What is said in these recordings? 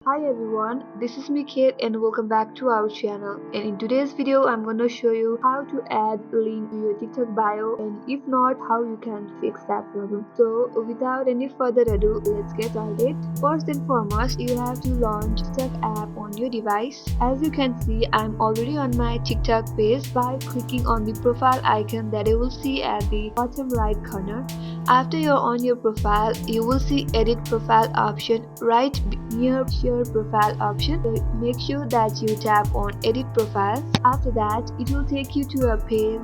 Hi everyone, this is Mikhail and welcome back to our channel. And in today's video, I'm gonna show you how to add a link to your TikTok bio, and if not, how you can fix that problem. So without any further ado, let's get started. First and foremost, you have to launch TikTok app on your device. As you can see, I'm already on my TikTok page by clicking on the profile icon that you will see at the bottom right corner. After you're on your profile, you will see edit profile option right near your profile option. So make sure that you tap on edit profile. After that, it will take you to a page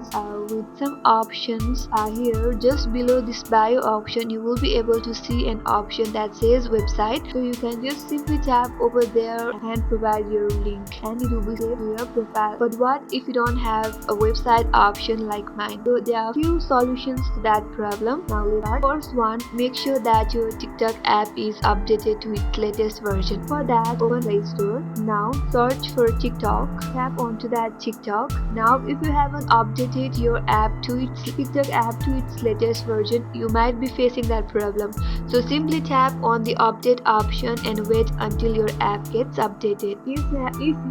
with some options. Here just below this bio option, you will be able to see an option that says website. So you can just simply tap over there and provide your link and it will be saved to your profile. But what if you don't have a website option like mine? So there are few solutions to that problem. Now let's start. First one, make sure that your TikTok app is updated to its latest version. For that, open Play Store. Now search for TikTok. Tap onto that TikTok. Now if you haven't updated your app to its TikTok app to its latest version, you might be facing that problem. So simply tap on the update option and wait until your app gets updated. If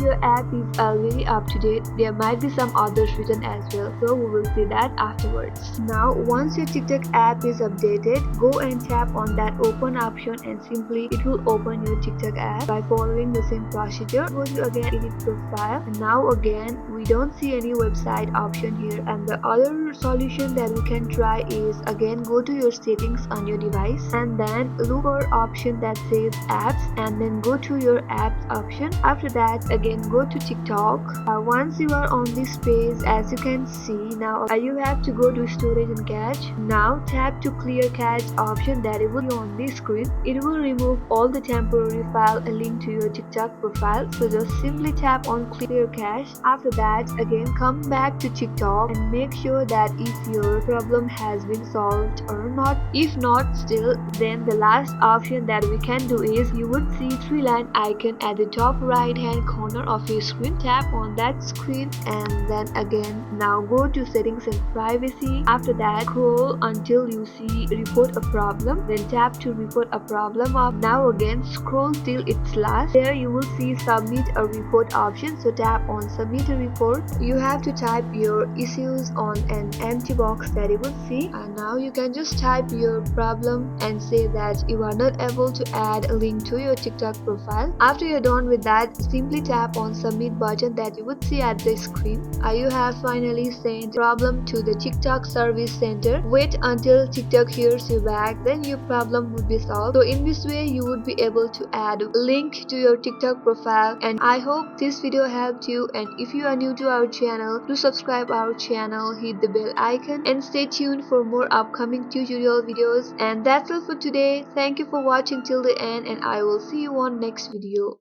your app is already up to date, there might be some others written as well. So we will see that afterwards. Now once your TikTok app is updated, go and tap on that open option and simply it will open your TikTok app by following the same procedure. Go to again edit profile, and now again we don't see any website option here, and the other solution that we can try is again go to your settings on your device and then look for option that says apps and then go to your apps option. After that again go to TikTok. Once you are on this page, as you can see now, you have to go to storage and cache. Now tap to clear cache option that it will be on this screen. It will remove all the temporary file linked to your TikTok profile. So just simply tap on clear cache. After that again come back to TikTok and make sure that if your problem has been solved or not. If not still, then the last option that we can do is you would see three-line icon at the top right hand corner of your screen. Tap on that screen and then again now go to settings and privacy. After that scroll until you see report a problem, then tap to report a problem up. Now again scroll till it's last. There you will see submit a report option, so tap on submit a report. You have to type your issues on an empty box that you will see, and now you can just type your problem and say that you are not able to add a link to your TikTok profile. After you're done with that, simply tap on submit button that you would see at the screen. You have finally sent problem to the TikTok service center. Wait until TikTok hears you back, then your problem would be solved. So in this way you would be able to add a link to your TikTok profile, and I hope this video helped you. And if you are new to our channel, do subscribe our channel, hit the bell icon and stay tuned for more upcoming tutorial videos. And that's all for today. Thank you for watching till the end, and I will see you on next video.